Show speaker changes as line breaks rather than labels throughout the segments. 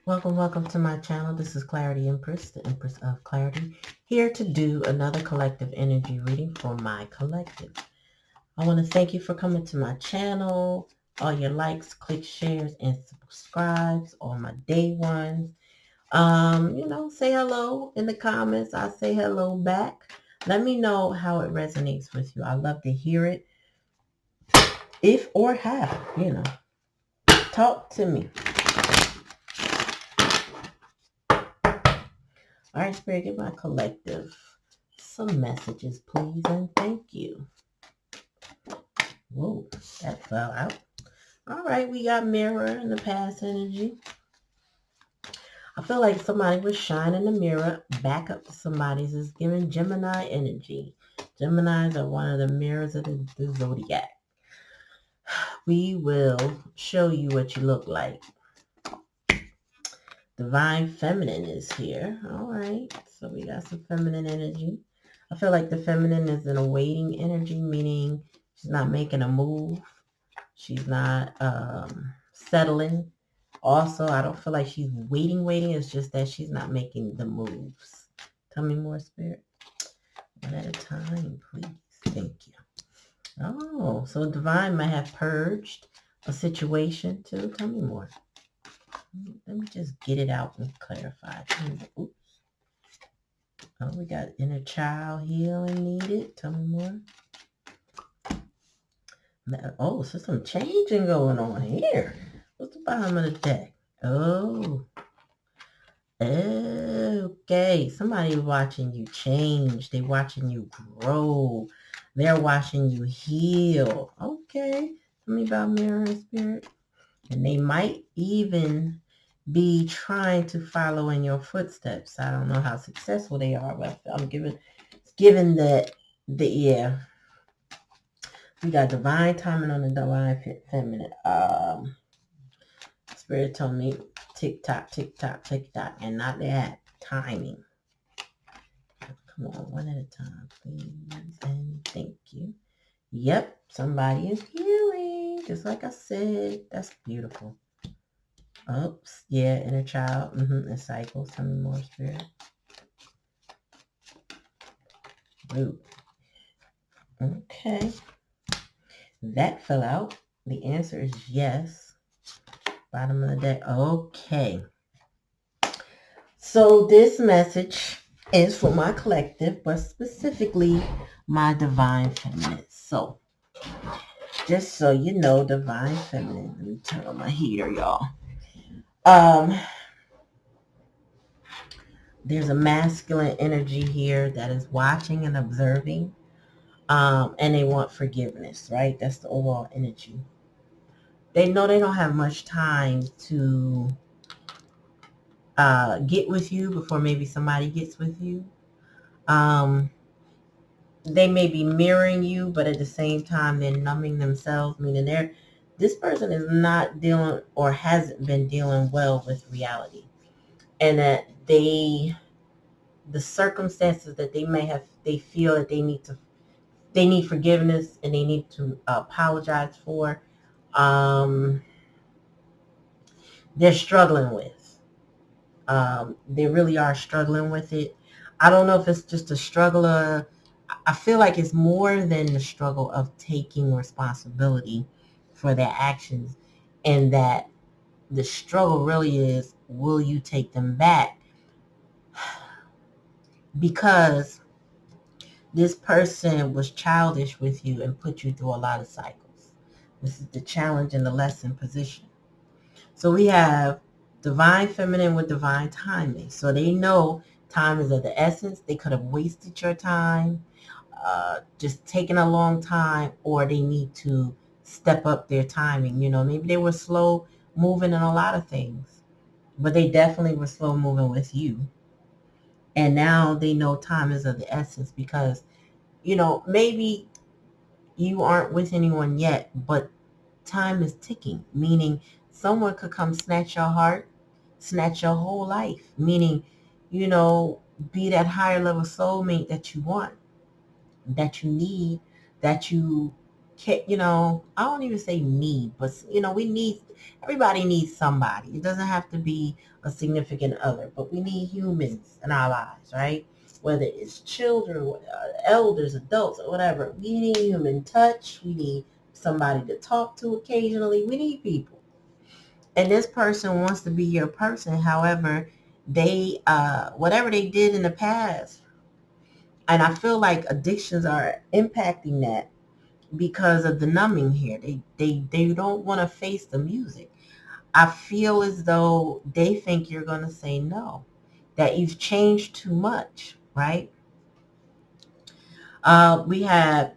Welcome to my channel. This is Clarityempress, the Empress of Clarity, here to do another collective energy reading for my collective. I want to thank you for coming to my channel, all your likes, clicks, shares, and subscribes, all my day ones. Say hello in the comments. I'll say hello back. Let me know how it resonates with you. I love to hear it. If or how, talk to me. All right, Spirit, give my collective some messages, please, and thank you. Whoa, that fell out. All right, we got mirror in the past energy. I feel like somebody was shining the mirror back up to somebody's. Is giving Gemini energy. Geminis are one of the mirrors of the zodiac. We will show you what you look like. Divine feminine is here. All right, so we got some feminine energy. I feel like the feminine is an awaiting energy, meaning she's not making a move. She's not settling. Also, I don't feel like she's waiting. It's just that she's not making the moves. Tell me more, Spirit. One at a time, please. Thank you. Oh, so Divine might have purged a situation too. Tell me more. Let me just get it out and clarify. Oops. Oh, we got inner child healing needed. Tell me more. Oh, so some changing going on here. What's the bottom of the deck? Oh. Okay. Somebody watching you change. They're watching you grow. They're watching you heal. Okay. Tell me about mirror and spirit. And they might even be trying to follow in your footsteps. I don't know how successful they are, but I'm given that yeah. We got divine timing on the divine feminine. Spirit told me tick tock, and not that timing. Come on, one at a time, please, and thank you. Yep, somebody is healing, just like I said. That's beautiful. Oops, yeah, inner child, and cycles. Tell me more, Spirit. Ooh. Okay. That fell out. The answer is yes. Bottom of the deck. Okay. So this message is for my collective, but specifically my divine feminine. So just so you know, divine feminine. Let me turn on my heater, y'all. There's a masculine energy here that is watching and observing. And they want forgiveness, right? That's the overall energy. They know they don't have much time to get with you before maybe somebody gets with you. They may be mirroring you, but at the same time, they're numbing themselves, meaning this person is not dealing or hasn't been dealing well with reality. And that the circumstances that they may have, they feel that they need forgiveness and they need to apologize for, they're struggling with. They really are struggling with it. I don't know if it's just a struggle of, I feel like it's more than the struggle of taking responsibility for their actions, and that the struggle really is, will you take them back? Because this person was childish with you and put you through a lot of cycles. This is the challenge and the lesson position. So we have divine feminine with divine timing. So they know time is of the essence. They could have wasted your time, just taken a long time, or they need to step up their timing. Maybe they were slow moving in a lot of things, but they definitely were slow moving with you. And now they know time is of the essence because, maybe you aren't with anyone yet, but time is ticking, meaning someone could come snatch your heart, snatch your whole life, meaning, be that higher level soulmate that you want, that you need, that you I don't even say need, but everybody needs somebody. It doesn't have to be a significant other, but we need humans in our lives, right? Whether it's children, elders, adults, or whatever. We need human touch. We need somebody to talk to occasionally. We need people. And this person wants to be your person. However, they, whatever they did in the past, and I feel like addictions are impacting that because of the numbing here. They don't want to face the music. I feel as though they think you're going to say no, that you've changed too much, right? We have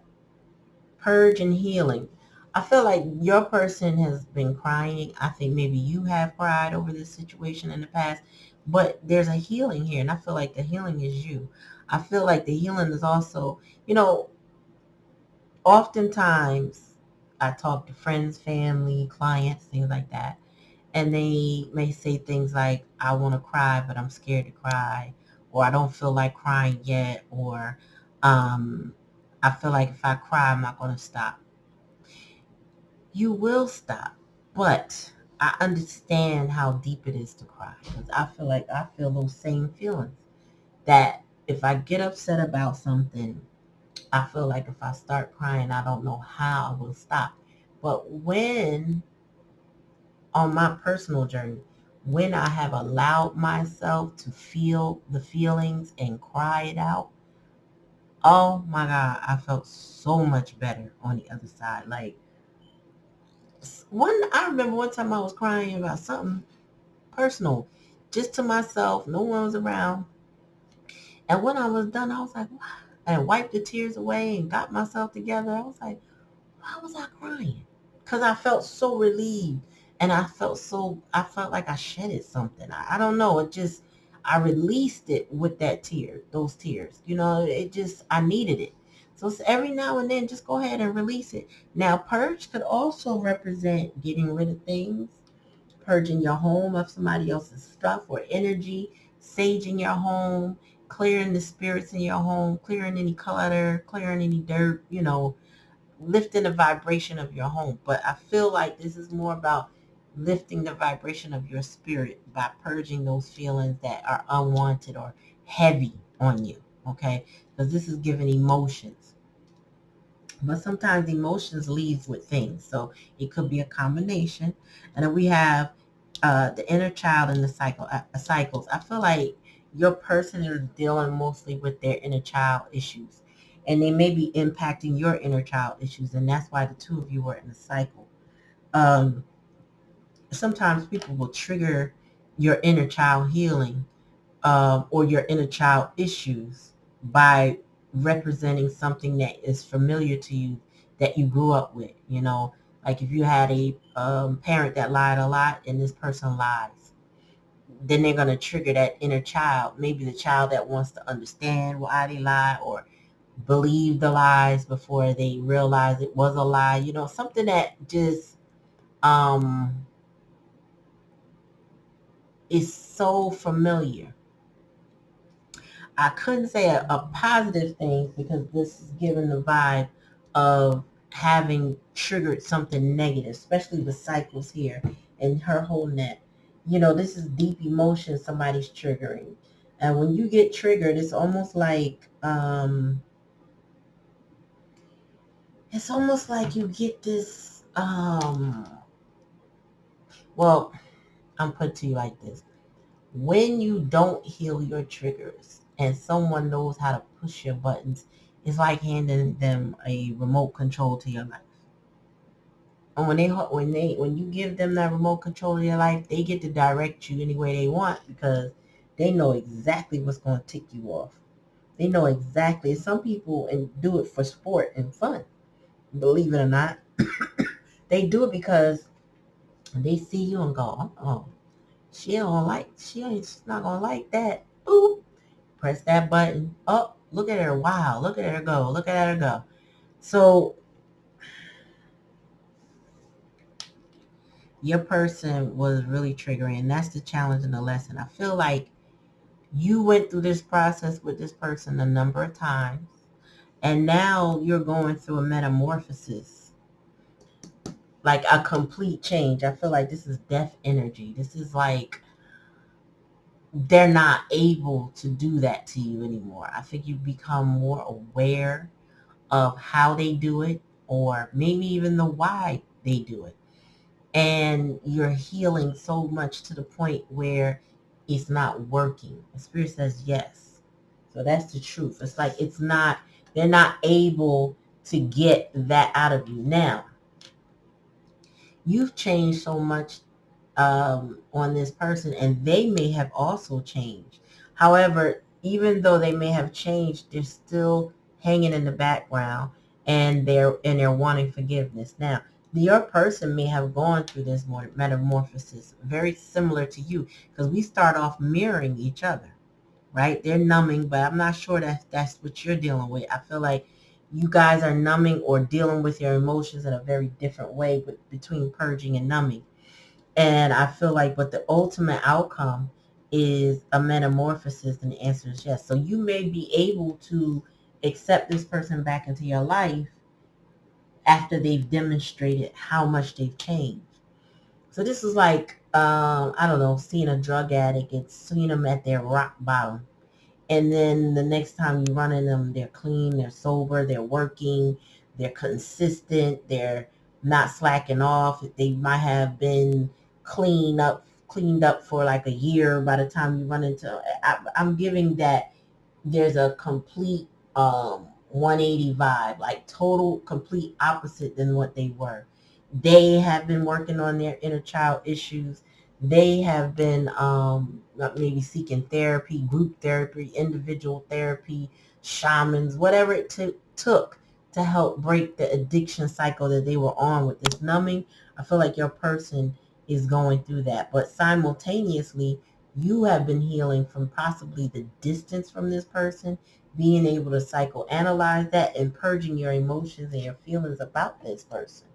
purge and healing. I feel like your person has been crying. I think maybe you have cried over this situation in the past, but there's a healing here, and I feel like the healing is you. I feel like the healing is also, oftentimes I talk to friends, family, clients, things like that, and they may say things like, I want to cry, but I'm scared to cry, or I don't feel like crying yet, or I feel like if I cry, I'm not going to stop. You will stop, but I understand how deep it is to cry, because I feel like I feel those same feelings, that if I get upset about something, I feel like if I start crying, I don't know how I will stop. But on my personal journey, when I have allowed myself to feel the feelings and cry it out, oh my God, I felt so much better on the other side. Like, I remember one time I was crying about something personal, just to myself. No one was around. And when I was done, I was like, wow. And wiped the tears away and got myself together. I was like, why was I crying? Because I felt so relieved, and I felt like I shedded something. I don't know. I released it with those tears. I needed it. So every now and then, just go ahead and release it. Now, purge could also represent getting rid of things, purging your home of somebody else's stuff or energy, saging your home, clearing the spirits in your home, clearing any clutter, clearing any dirt, lifting the vibration of your home. But I feel like this is more about lifting the vibration of your spirit by purging those feelings that are unwanted or heavy on you. Okay? Because this is giving emotions. But sometimes emotions leave with things. So it could be a combination. And then we have the inner child and the cycles. I feel like your person is dealing mostly with their inner child issues, and they may be impacting your inner child issues, and that's why the two of you are in a cycle. Um, Sometimes people will trigger your inner child healing, or your inner child issues, by representing something that is familiar to you, that you grew up with. Like if you had a parent that lied a lot, and this person lies, then they're going to trigger that inner child, maybe the child that wants to understand why they lie, or believe the lies before they realize it was a lie. Something that just um, is so familiar. I couldn't say a positive thing, because this is giving the vibe of having triggered something negative, especially the cycles here and her whole net. This is deep emotion somebody's triggering. And when you get triggered, it's almost like you get this, well, I'm put to you like this. When you don't heal your triggers and someone knows how to push your buttons, it's like handing them a remote control to your life. And when you give them that remote control of your life, they get to direct you any way they want, because they know exactly what's going to tick you off. They know exactly. Some people and do it for sport and fun. Believe it or not, they do it because they see you and go, "Oh, she's not gonna like that." Boop. Press that button. Oh, look at her. Wow. Look at her go. Look at her go. So your person was really triggering. That's the challenge and the lesson. I feel like you went through this process with this person a number of times, and now you're going through a metamorphosis like a complete change. I feel like this is death energy. This is like they're not able to do that to you anymore. I think you become more aware of how they do it, or maybe even the why they do it. And you're healing so much to the point where it's not working. The spirit says yes. So that's the truth. It's like they're not able to get that out of you. Now, you've changed so much on this person, and they may have also changed. However, even though they may have changed, they're still hanging in the background, and they're wanting forgiveness. Now, your person may have gone through this metamorphosis very similar to you, because we start off mirroring each other, right? They're numbing, but I'm not sure that that's what you're dealing with. I feel like you guys are numbing or dealing with your emotions in a very different way, but between purging and numbing. And I feel like, but the ultimate outcome is a metamorphosis, and the answer is yes. So you may be able to accept this person back into your life after they've demonstrated how much they've changed. So this is like, I don't know, seeing a drug addict and seeing them at their rock bottom. And then the next time you run in them, they're clean, they're sober, they're working, they're consistent, they're not slacking off. They might have been cleaned up for like a year by the time you run into. I'm giving that there's a complete 180 vibe, like total complete opposite than what they were. They have been working on their inner child issues. They have been maybe seeking therapy, group therapy, individual therapy, shamans, whatever it took to help break the addiction cycle that they were on with this numbing. I feel like your person is going through that, but simultaneously you have been healing from possibly the distance from this person, being able to psychoanalyze that and purging your emotions and your feelings about this person.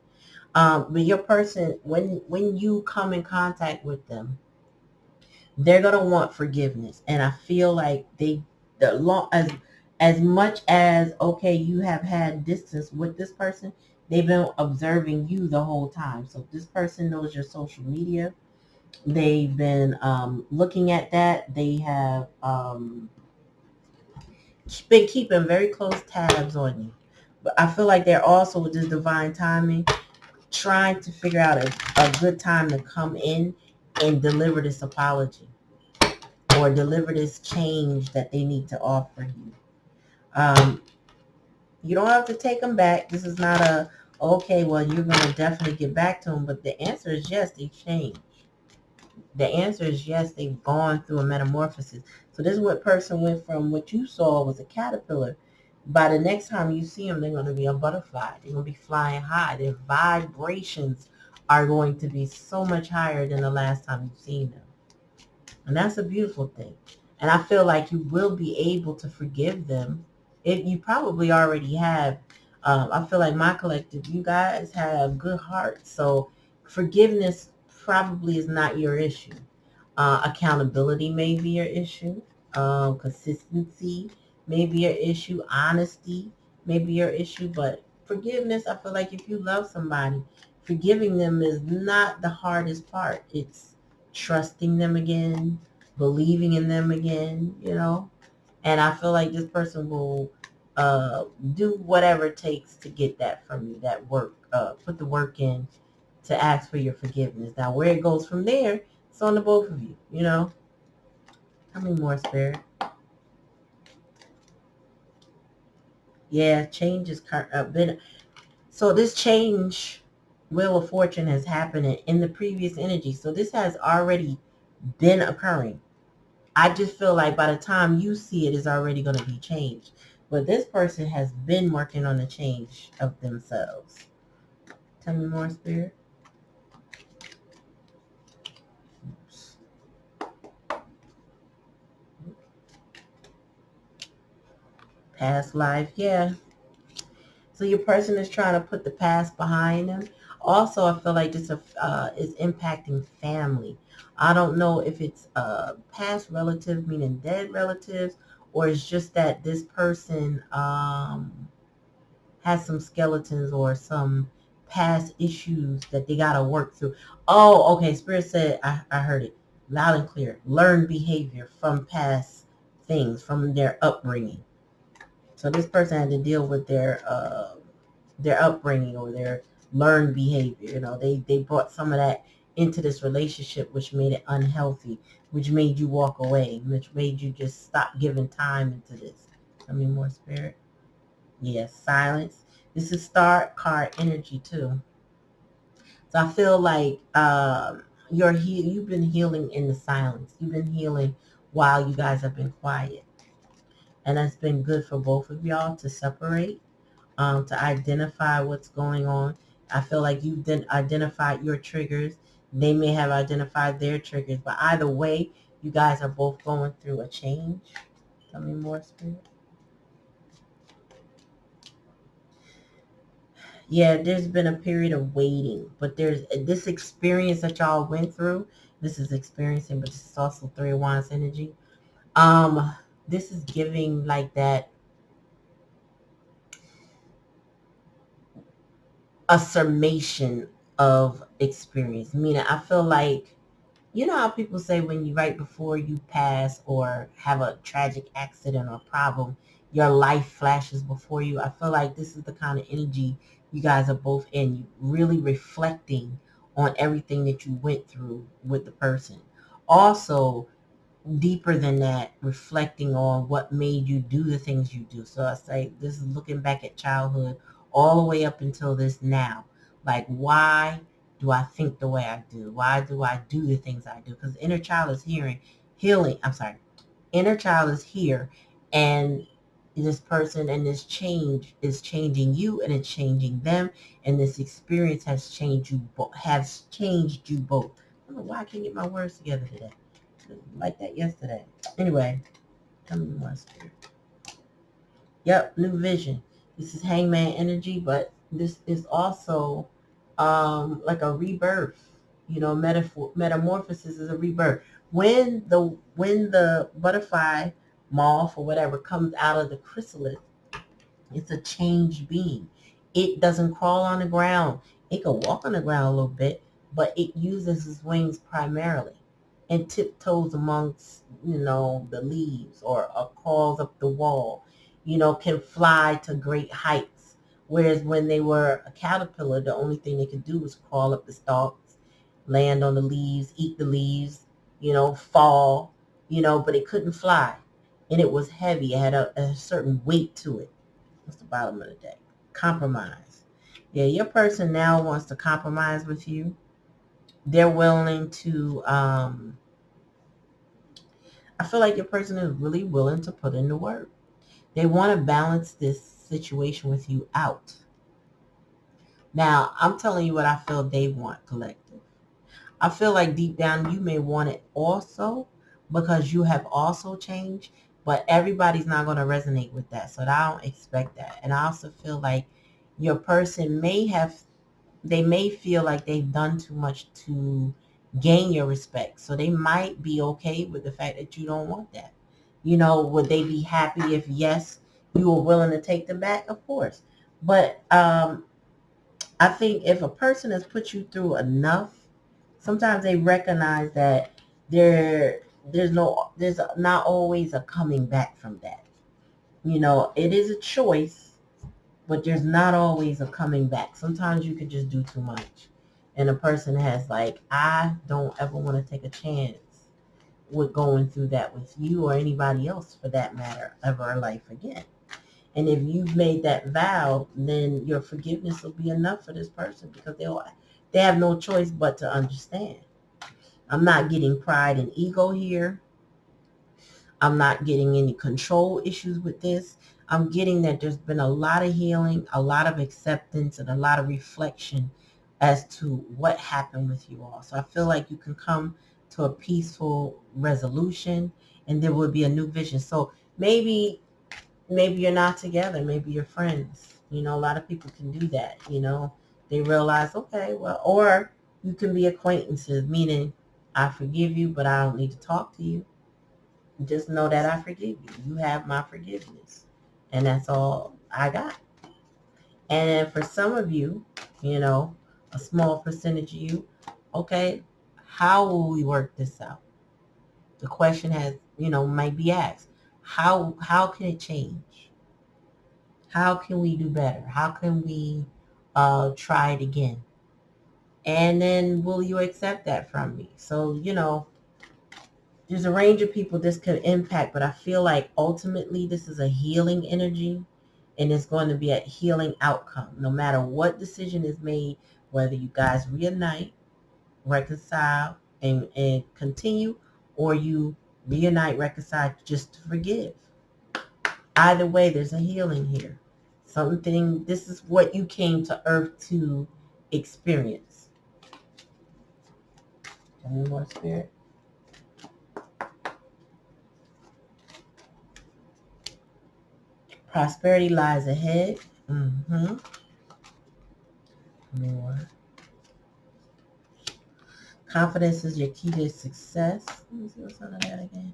But your person, when you come in contact with them, they're gonna want forgiveness, and I feel like the long as much as okay, you have had distance with this person, they've been observing you the whole time. So this person knows your social media. They've been looking at that. They have been keeping very close tabs on you. But I feel like they're also, with this divine timing, trying to figure out a good time to come in and deliver this apology or deliver this change that they need to offer you. Um, you don't have to take them back. This is not a, okay, well, you're going to definitely get back to them. But the answer is yes, they've changed. The answer is yes, they've gone through a metamorphosis. So this is what person went from what you saw was a caterpillar. By the next time you see them, they're going to be a butterfly. They're going to be flying high. Their vibrations are going to be so much higher than the last time you've seen them. And that's a beautiful thing. And I feel like you will be able to forgive them. You probably already have. I feel like my collective, you guys have good hearts. So forgiveness probably is not your issue. Accountability may be your issue. Consistency may be your issue. Honesty may be your issue. But forgiveness, I feel like if you love somebody, forgiving them is not the hardest part. It's trusting them again, believing in them again, And I feel like this person will do whatever it takes to get that from you, that work, put the work in to ask for your forgiveness. Now, where it goes from there, it's on the both of you. Tell me more, Spirit. Yeah, change is been. So this change, Wheel of Fortune, has happened in the previous energy. So this has already been occurring. I just feel like by the time you see it, it's already going to be changed. But this person has been working on the change of themselves. Tell me more, Spirit. Past life, yeah. So your person is trying to put the past behind them. Also, I feel like this is impacting family. I don't know if it's past relatives, meaning dead relatives, or it's just that this person has some skeletons or some past issues that they got to work through. Oh, okay. Spirit said, I heard it loud and clear. Learn behavior from past things, from their upbringing. So this person had to deal with their upbringing or their learned behavior. You know, they brought some of that into this relationship, which made it unhealthy, which made you walk away, which made you just stop giving time into this. Tell me more, Spirit. Yes, silence. This is star card energy too. So I feel like you've been healing in the silence. You've been healing while you guys have been quiet. And that's been good for both of y'all to separate, to identify what's going on. I feel like you've then identified your triggers. They may have identified their triggers, but either way, you guys are both going through a change. Tell me more, Spirit. Yeah, there's been a period of waiting, but there's this experience that y'all went through. This is experiencing, but this is also Three of Wands energy. Um, this is giving like that a summation of experience. Meaning, I feel like, you know how people say when you right before you pass or have a tragic accident or problem, your life flashes before you. I feel like this is the kind of energy you guys are both in. You really reflecting on everything that you went through with the person. Also, deeper than that, reflecting on what made you do the things you do. So I say this is looking back at childhood all the way up until this now. Like, why do I think the way I do? Why do I do the things I do? Because inner child is healing. I'm sorry. Inner child is here, and this person and this change is changing you, and it's changing them, and this experience has changed you. Has changed you both. I don't know why I can't get my words together today. Like that yesterday. Anyway, tell me more, Spirit. Yep, new vision. This is hangman energy, but this is also like a rebirth. You know, metamorphosis is a rebirth. When the butterfly, moth, or whatever comes out of the chrysalis, it's a changed being. It doesn't crawl on the ground. It can walk on the ground a little bit, but it uses its wings primarily and tiptoes amongst, the leaves, or crawls up the wall, can fly to great heights. Whereas when they were a caterpillar, the only thing they could do was crawl up the stalks, land on the leaves, eat the leaves, fall, but it couldn't fly. And it was heavy. It had a certain weight to it. What's the bottom of the deck? Compromise. Yeah, your person now wants to compromise with you. They're willing to, I feel like your person is really willing to put in the work. They want to balance this situation with you out. Now, I'm telling you what I feel they want, collective. I feel like deep down you may want it also because you have also changed, but everybody's not going to resonate with that. So I don't expect that. And I also feel like your person they may feel like they've done too much to gain your respect. So they might be okay with the fact that you don't want that. Would they be happy if, yes, you were willing to take them back? Of course. But I think if a person has put you through enough, sometimes they recognize that there's not always a coming back from that. It is a choice, but there's not always a coming back. Sometimes you could just do too much. And a person has like, I don't ever want to take a chance with going through that with you or anybody else for that matter ever in life again. And if you've made that vow, then your forgiveness will be enough for this person because they have no choice but to understand. I'm not getting pride and ego here. I'm not getting any control issues with this. I'm getting that there's been a lot of healing, a lot of acceptance, and a lot of reflection as to what happened with you all. So I feel like you can come to a peaceful resolution and there will be a new vision. So maybe you're not together. Maybe you're friends. A lot of people can do that. They realize, okay, well, or you can be acquaintances, meaning I forgive you, but I don't need to talk to you. Just know that I forgive you. You have my forgiveness. And that's all I got. And for some of you, a small percentage of you, okay, how will we work this out? The question might be asked. How can it change? How can we do better? How can we try it again? And then will you accept that from me? So, there's a range of people this could impact, but I feel like ultimately this is a healing energy and it's going to be a healing outcome. No matter what decision is made, whether you guys reunite, reconcile, and continue, or you reunite, reconcile just to forgive. Either way, there's a healing here. This is what you came to Earth to experience. Tell me more, Spirit. Prosperity lies ahead. Mm-hmm. More. Confidence is your key to success. Let me see what's under that again.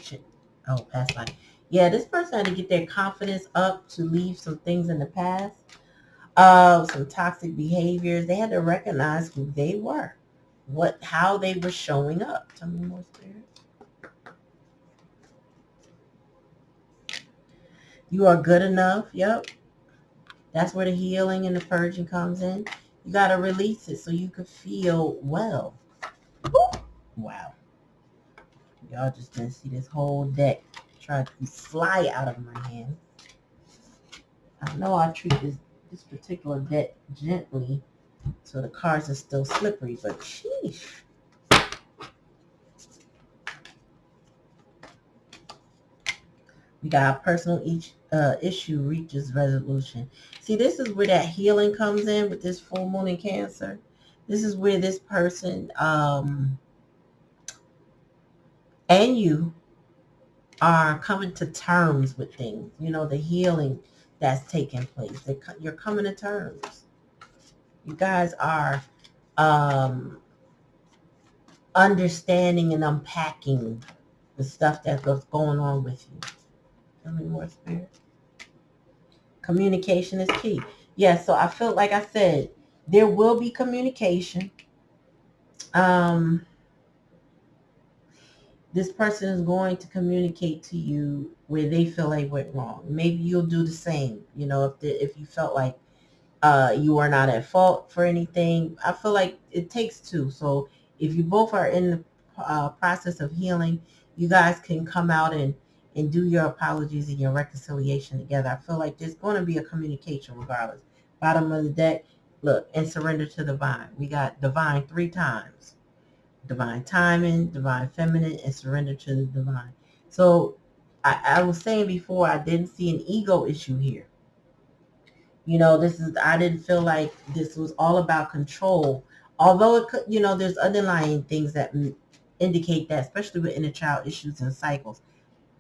Shit. Oh, past life. Yeah, this person had to get their confidence up to leave some things in the past. Some toxic behaviors. They had to recognize who they were. How they were showing up. Tell me more, Spirit. You are good enough. Yep. That's where the healing and the purging comes in. You got to release it so you can feel well. Wow. Y'all just didn't see this whole deck try to fly out of my hand. I know I treat this particular deck gently, so the cards are still slippery, but sheesh. We got personal issue reaches resolution. See, this is where that healing comes in with this full moon in Cancer. This is where this person and you are coming to terms with things. The healing that's taking place. You're coming to terms. You guys are understanding and unpacking the stuff that's going on with you. Tell me more, Spirit. Communication is key. Yeah, so I feel like I said, there will be communication. This person is going to communicate to you where they feel they went wrong. Maybe you'll do the same. If you felt like you are not at fault for anything. I feel like it takes two. So if you both are in the process of healing, you guys can come out and do your apologies and your reconciliation together. I feel like there's going to be a communication regardless. Bottom of the deck, look, and surrender to divine. We got divine 3 times. Divine timing, divine feminine, and surrender to the divine. So I was saying before, I didn't see an ego issue here. I didn't feel like this was all about control. Although it could, there's underlying things that indicate that, especially with inner child issues and cycles.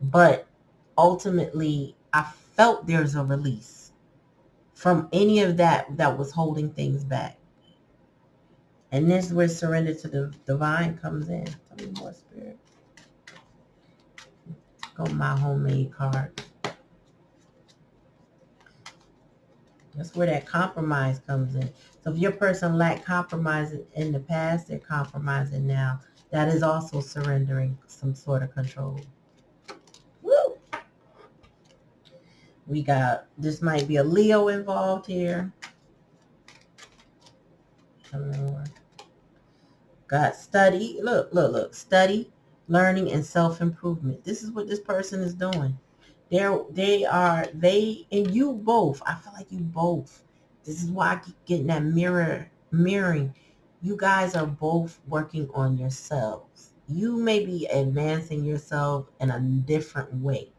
But ultimately, I felt there's a release from any of that was holding things back. And this is where surrender to the divine comes in. Tell me more, Spirit. Go my homemade card. That's where that compromise comes in. So if your person lacked compromise in the past, they're compromising now. That is also surrendering some sort of control. Woo! We got, this might be a Leo involved here. Got study. Look. Study, learning, and self-improvement. This is what this person is doing. They and you both, I feel like you both, this is why I keep getting that mirroring. You guys are both working on yourselves. You may be advancing yourself in a different way.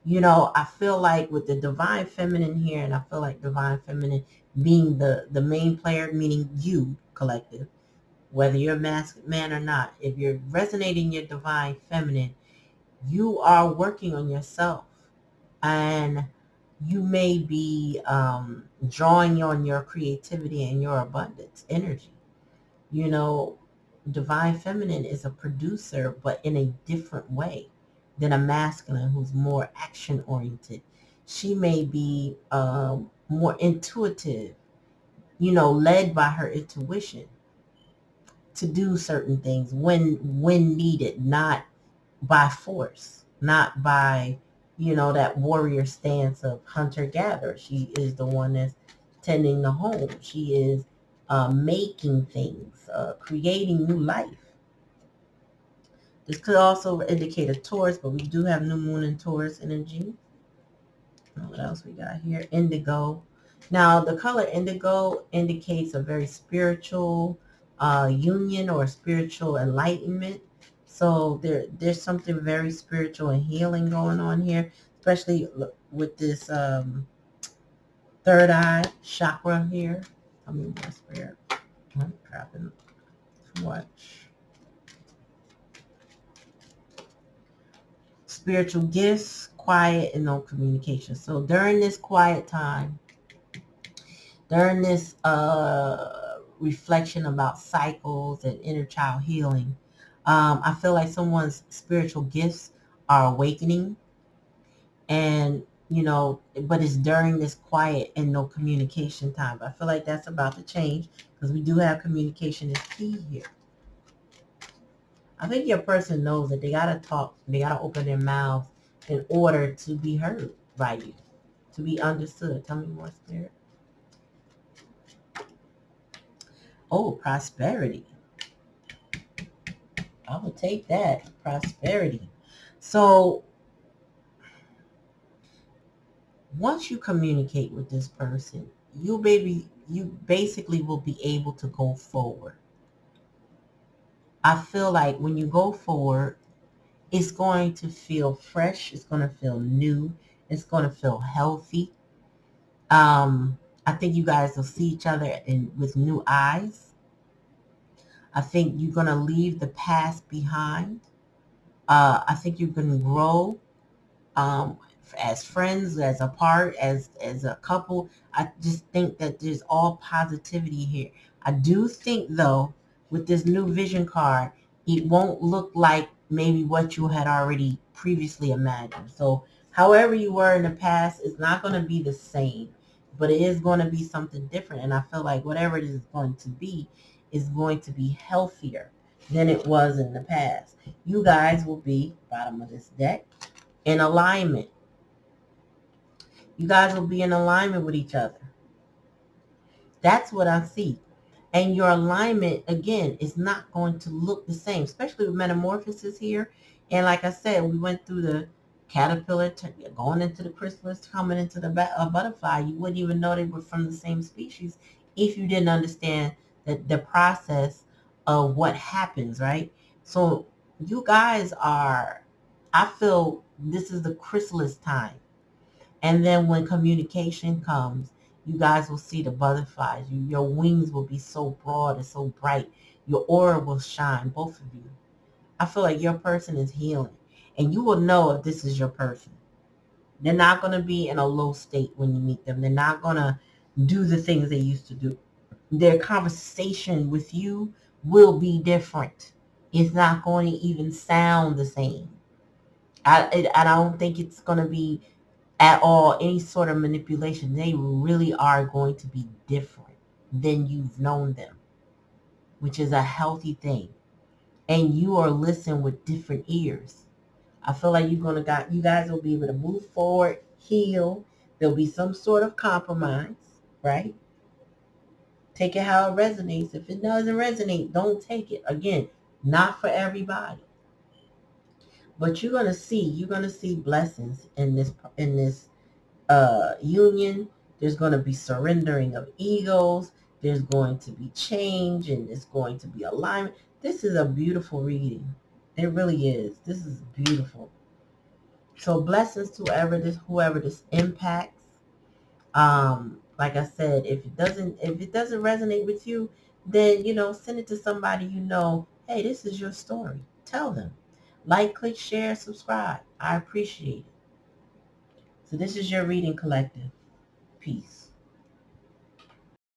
I feel like with the divine feminine here, and I feel like divine feminine being the main player, meaning you, collective, whether you're a masculine man or not, if you're resonating your divine feminine, you are working on yourself. And you may be drawing on your creativity and your abundance energy. Divine feminine is a producer, but in a different way than a masculine who's more action oriented. She may be more intuitive, led by her intuition to do certain things when needed, not by force, not by, that warrior stance of hunter-gatherer. She is the one that's tending the home. She is making things, creating new life. This could also indicate a Taurus, but we do have new moon in Taurus energy. What else we got here? Indigo. Now, the color indigo indicates a very spiritual union or spiritual enlightenment. So there's something very spiritual and healing going on here, especially with this third eye chakra here. Tell me more, spirit. I'm dropping too much. Spiritual gifts, quiet, and no communication. So during this quiet time, during this reflection about cycles and inner child healing, I feel like someone's spiritual gifts are awakening, and but it's during this quiet and no communication time. But I feel like that's about to change because we do have communication is key here. I think your person knows that they gotta talk, they gotta open their mouths in order to be heard by you, to be understood. Tell me more, spirit. Oh, prosperity. I would take that. Prosperity. So once you communicate with this person, you basically will be able to go forward. I feel like when you go forward, it's going to feel fresh. It's going to feel new. It's going to feel healthy. I think you guys will see each other with new eyes. I think you're going to leave the past behind. I think you're going to grow as friends, as a part, as a couple. I just think that there's all positivity here. I do think, though, with this new vision card, it won't look like maybe what you had already previously imagined. So however you were in the past, it's not going to be the same, but it is going to be something different. And I feel like whatever it is going to be is going to be healthier than it was in the past. You guys will be, bottom of this deck, in alignment. You guys will be in alignment with each other. That's what I see. And your alignment, again, is not going to look the same, especially with Metamorphosis here. And like I said, we went through the caterpillar, going into the chrysalis, coming into the butterfly. You wouldn't even know they were from the same species if you didn't understand the process of what happens, right? So you guys are, I feel this is the chrysalis time. And then when communication comes, you guys will see the butterflies. Your wings will be so broad and so bright. Your aura will shine, both of you. I feel like your person is healing. And you will know if this is your person. They're not going to be in a low state when you meet them. They're not going to do the things they used to do. Their conversation with you will be different. It's not going to even sound the same. I don't think it's going to be at all any sort of manipulation. They really are going to be different than you've known them, which is a healthy thing. And you are listening with different ears. I feel like you guys will be able to move forward, heal. There'll be some sort of compromise, right? Take it how it resonates. If it doesn't resonate, don't take it. Again, not for everybody. But you're gonna see blessings in this union. There's going to be surrendering of egos. There's going to be change, and there's going to be alignment. This is a beautiful reading. It really is. This is beautiful. So blessings to whoever this impacts. Like I said, if it doesn't resonate with you, then send it to somebody you know. Hey, this is your story. Tell them. Like, click, share, subscribe. I appreciate it. So this is your reading collective. Peace.